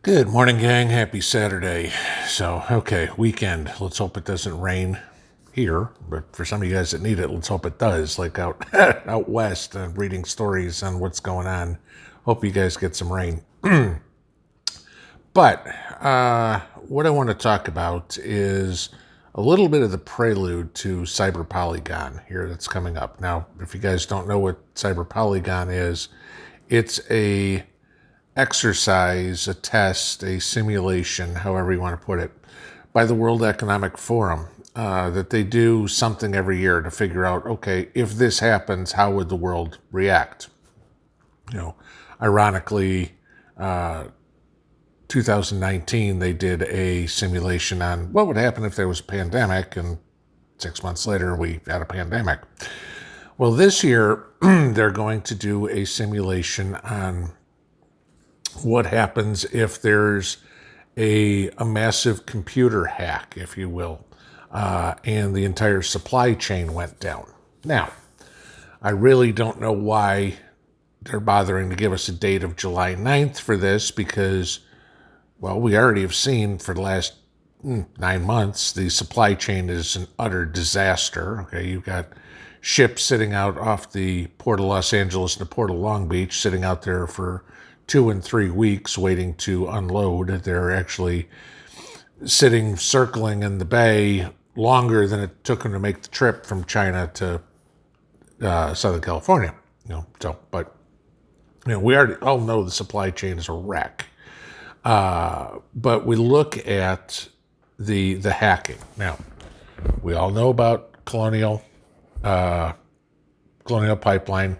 Good morning, gang. Happy Saturday. Okay, weekend. Let's hope it doesn't rain here, but for some of you guys that need it, let's hope it does. Like out out west, reading stories on what's going on. Hope you guys get some rain. But what I want to talk about is a little bit of the prelude to Cyber Polygon here that's coming up. Now, if you guys don't know what Cyber Polygon is, it's a exercise, a test, a simulation, however you want to put it, by the World Economic Forum, that they do something every year to figure out, okay, if this happens, how would the world react? Ironically, 2019, they did a simulation on what would happen if there was a pandemic, and 6 months later, we had a pandemic. Well, this year, they're going to do a simulation on what happens if there's a massive computer hack, if you will, and the entire supply chain went down. Now, I really don't know why they're bothering to give us a date of July 9th for this because, well, we already have seen for the last 9 months, the supply chain is an utter disaster. Okay, you've got ships sitting out off the Port of Los Angeles and the Port of Long Beach, sitting out there for 2 and 3 weeks waiting to unload. They're actually sitting, circling in the bay longer than it took them to make the trip from China to Southern California. But we already all know the supply chain is a wreck. But we look at the hacking. Now, we all know about Colonial Pipeline,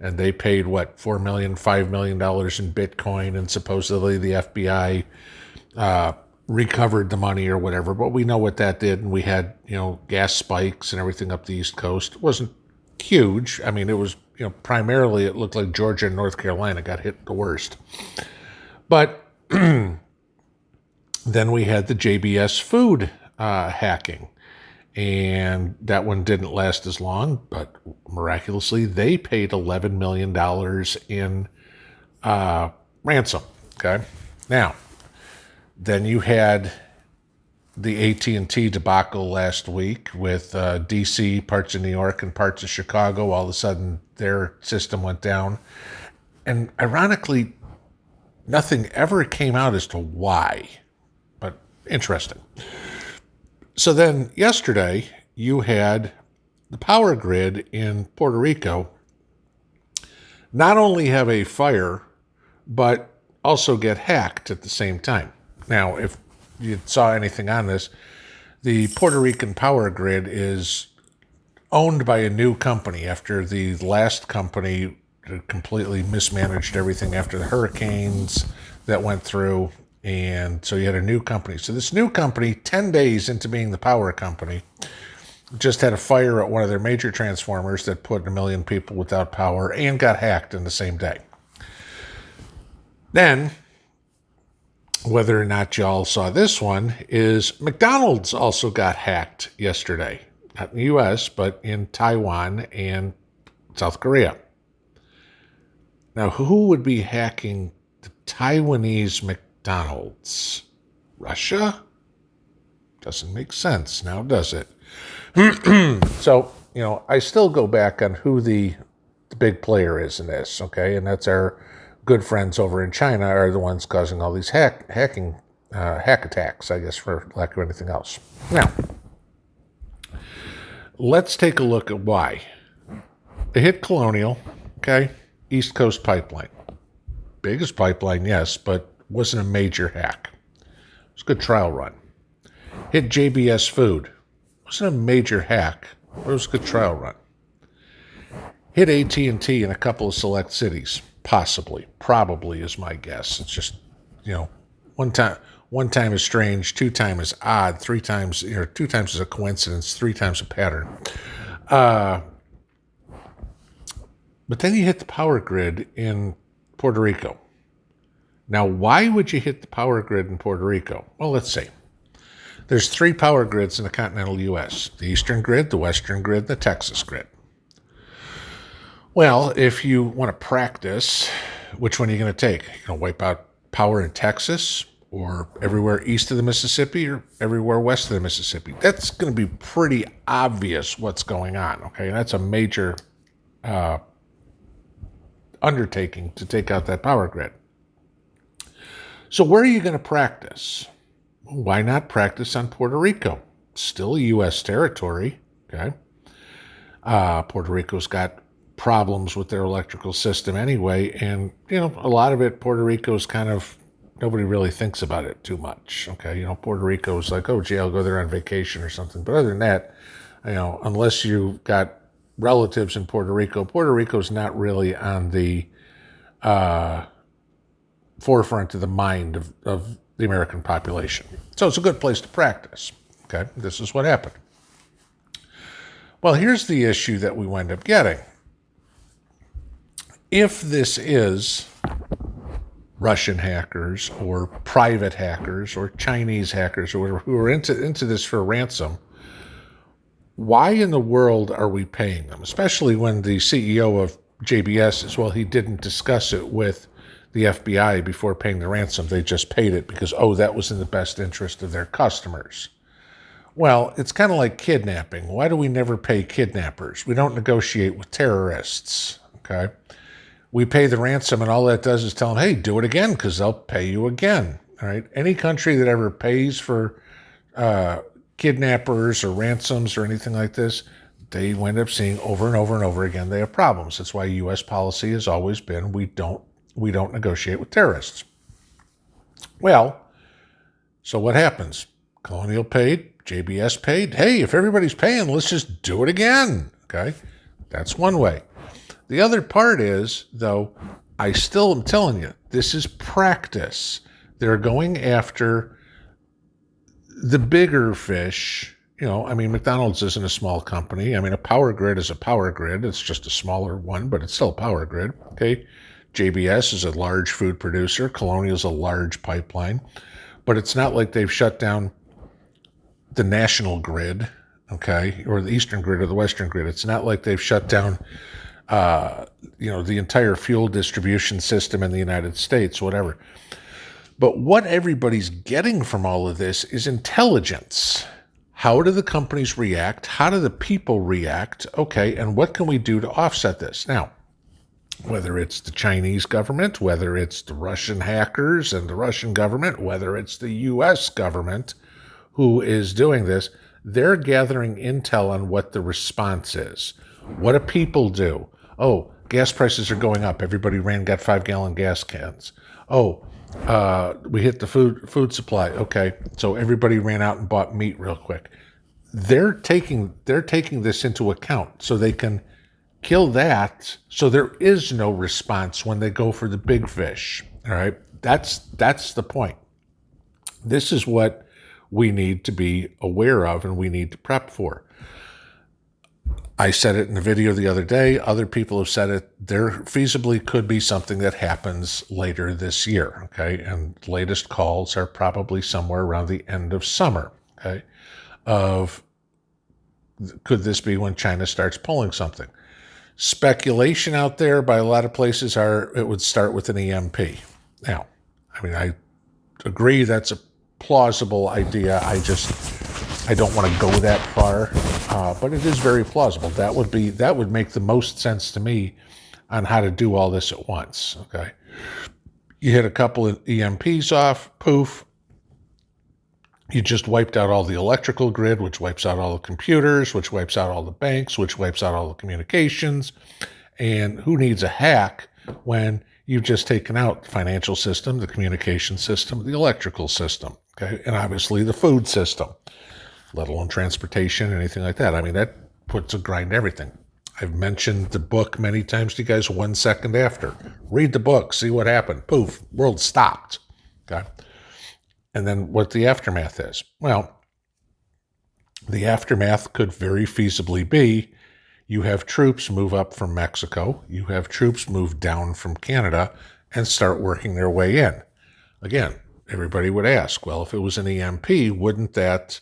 and they paid, $4 million, $5 million in Bitcoin, and supposedly the FBI recovered the money or whatever. But we know what that did, and we had, gas spikes and everything up the East Coast. It wasn't huge. I mean, it was, primarily it looked like Georgia and North Carolina got hit the worst. But then we had the JBS food hacking. And that one didn't last as long, but miraculously, they paid $11 million in ransom. Okay. Now, then you had the AT&T debacle last week with DC, parts of New York, and parts of Chicago. All of a sudden, their system went down. And ironically, nothing ever came out as to why. But interesting. So then yesterday, you had the power grid in Puerto Rico not only have a fire, but also get hacked at the same time. Now, if you saw anything on this, the Puerto Rican power grid is owned by a new company after the last company completely mismanaged everything after the hurricanes that went through. And so you had a new company. So this new company, 10 days into being the power company, just had a fire at one of their major transformers that put 1 million people without power and got hacked in the same day. Then, whether or not y'all saw this one, is McDonald's also got hacked yesterday. Not in the U.S., but in Taiwan and South Korea. Now, who would be hacking the Taiwanese McDonald's? Russia? Doesn't make sense now, does it? So, I still go back on who the big player is in this, okay? And that's our good friends over in China are the ones causing all these hack attacks, I guess, for lack of anything else. Now, let's take a look at why. They hit Colonial, okay? East Coast Pipeline. Biggest pipeline, yes, but wasn't a major hack. It was a good trial run. Hit JBS Food. Wasn't a major hack, but it was a good trial run. Hit AT&T in a couple of select cities. Possibly. Probably is my guess. It's just, one time is strange, 2 times is odd, 3 times, 2 times is a coincidence, 3 times a pattern. But then you hit the power grid in Puerto Rico. Now, why would you hit the power grid in Puerto Rico? Well, let's see. There's 3 power grids in the continental U.S. The Eastern grid, the Western grid, the Texas grid. Well, if you want to practice, which one are you going to take? You're going to wipe out power in Texas or everywhere east of the Mississippi or everywhere west of the Mississippi. That's going to be pretty obvious what's going on, okay? And that's a major undertaking to take out that power grid. So where are you going to practice? Why not practice on Puerto Rico? It's still a U.S. territory, okay? Puerto Rico's got problems with their electrical system anyway, and, a lot of it, Puerto Rico's kind of, nobody really thinks about it too much, okay? Puerto Rico's like, oh, gee, I'll go there on vacation or something. But other than that, unless you've got relatives in Puerto Rico's not really on the forefront of the mind of the American population. So it's a good place to practice, okay? This is what happened. Well, here's the issue that we wind up getting. If this is Russian hackers or private hackers or Chinese hackers or whatever who are into this for ransom, why in the world are we paying them? Especially when the CEO of JBS says, well, he didn't discuss it with the FBI before paying the ransom. They just paid it because, that was in the best interest of their customers. Well, it's kind of like kidnapping. Why do we never pay kidnappers? We don't negotiate with terrorists, okay? We pay the ransom, and all that does is tell them, hey, do it again, because they'll pay you again, all right? Any country that ever pays for kidnappers or ransoms or anything like this, they wind up seeing over and over and over again they have problems. That's why U.S. policy has always been we don't negotiate with terrorists. Well, so what happens? Colonial paid, JBS paid. Hey, if everybody's paying, let's just do it again, okay? That's one way. The other part is, though, I still am telling you, this is practice. They're going after the bigger fish. McDonald's isn't a small company. A power grid is a power grid. It's just a smaller one, but it's still a power grid, okay? JBS is a large food producer. Colonial is a large pipeline. But it's not like they've shut down the national grid, okay, or the eastern grid or the western grid. It's not like they've shut down the entire fuel distribution system in the United States, whatever. But what everybody's getting from all of this is intelligence. How do the companies react? How do the people react? Okay, and what can we do to offset this? Now, whether it's the Chinese government, whether it's the Russian hackers and the Russian government, whether it's the U.S. government who is doing this, they're gathering intel on what the response is. What do people do? Oh, gas prices are going up. Everybody got 5-gallon gas cans. Oh, we hit the food supply. Okay, so everybody ran out and bought meat real quick. They're taking this into account so they can kill that, so there is no response when they go for the big fish. All right, that's the point. This is what we need to be aware of and we need to prep for. I said it in the video the other day. Other people have said it. There feasibly could be something that happens later this year, okay? And latest calls are probably somewhere around the end of summer, okay? Could this be when China starts pulling something? Speculation out there by a lot of places it would start with an EMP. Now, I agree that's a plausible idea. I don't want to go that far, but it is very plausible. That would make the most sense to me on how to do all this at once, okay? You hit a couple of EMPs off, poof. You just wiped out all the electrical grid, which wipes out all the computers, which wipes out all the banks, which wipes out all the communications. And who needs a hack when you've just taken out the financial system, the communication system, the electrical system, okay? And obviously the food system, let alone transportation, anything like that. That puts a grind to everything. I've mentioned the book many times to you guys, 1 second after. Read the book, see what happened. Poof, world stopped, okay? And then what the aftermath is. Well, the aftermath could very feasibly be you have troops move up from Mexico, you have troops move down from Canada and start working their way in. Again, everybody would ask, well, if it was an EMP, wouldn't that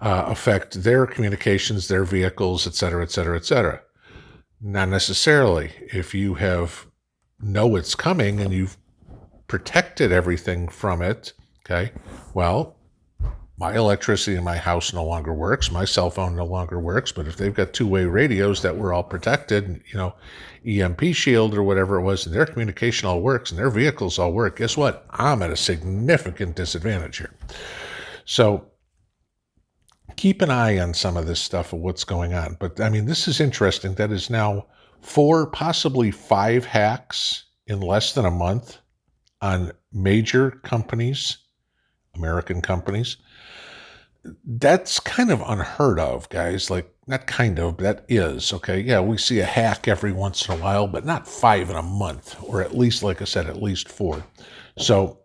affect their communications, their vehicles, et cetera, et cetera, et cetera? Not necessarily. If you know it's coming and you've protected everything from it, Okay. Well, my electricity in my house no longer works. My cell phone no longer works. But if they've got two-way radios that were all protected, EMP shield or whatever it was, and their communication all works and their vehicles all work, guess what? I'm at a significant disadvantage here. So keep an eye on some of this stuff of what's going on. But I mean, this is interesting. That is now 4, possibly 5 hacks in less than a month on major companies, American companies. That's kind of unheard of, guys. Like, not kind of, that is, okay? Yeah, we see a hack every once in a while, but not 5 in a month, or at least, like I said, at least 4. So,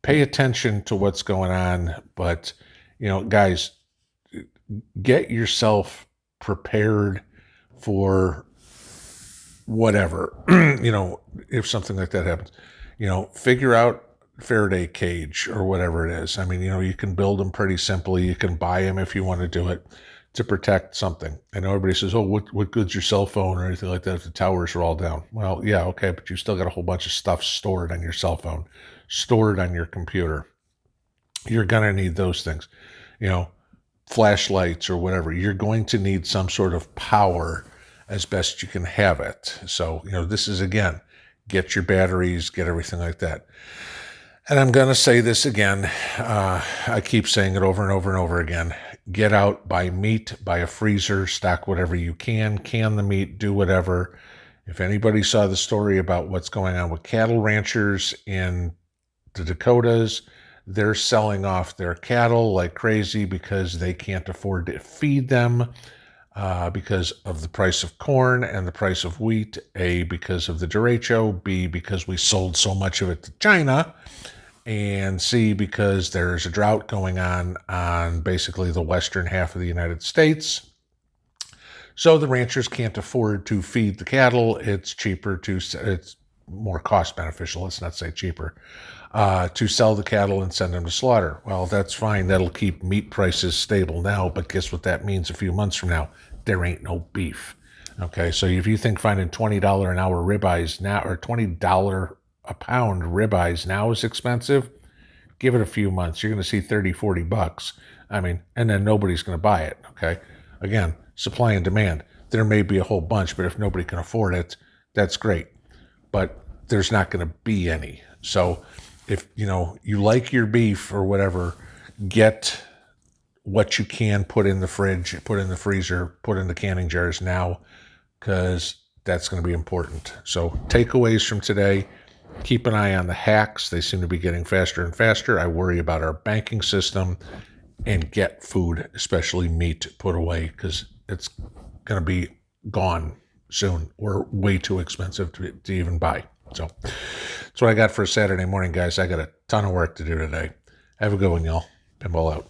pay attention to what's going on. But, guys, get yourself prepared for whatever, if something like that happens. Figure out Faraday cage or whatever it is. I mean, you can build them pretty simply. You can buy them if you want to do it to protect something. I know everybody says, oh, what good's your cell phone or anything like that if the towers are all down? Well, yeah, okay, but you still got a whole bunch of stuff stored on your cell phone, stored on your computer. You're going to need those things, flashlights or whatever. You're going to need some sort of power as best you can have it. So, this is, again, get your batteries, get everything like that. And I'm going to say this again. I keep saying it over and over and over again. Get out, buy meat, buy a freezer, stock whatever you can the meat, do whatever. If anybody saw the story about what's going on with cattle ranchers in the Dakotas, they're selling off their cattle like crazy because they can't afford to feed them because of the price of corn and the price of wheat. A, because of the derecho. B, because we sold so much of it to China. And C, because there's a drought going on basically the western half of the United States. So the ranchers can't afford to feed the cattle. It's more cost beneficial, let's not say cheaper, to sell the cattle and send them to slaughter. Well, that's fine. That'll keep meat prices stable now, but guess what that means a few months from now? There ain't no beef. Okay, so if you think finding $20 an hour ribeyes now, or $20 a pound ribeyes now is expensive, give it a few months. You're going to see 30, 40 bucks. I mean, and then nobody's going to buy it, okay? Again, supply and demand. There may be a whole bunch, but if nobody can afford it, that's great. But there's not going to be any. So if, you like your beef or whatever, get what you can put in the fridge, put in the freezer, put in the canning jars now, because that's going to be important. So takeaways from today: keep an eye on the hacks. They seem to be getting faster and faster. I worry about our banking system, and get food, especially meat, put away because it's going to be gone soon or way too expensive to even buy. So that's what I got for a Saturday morning, guys. I got a ton of work to do today. Have a good one, y'all. Pinball out.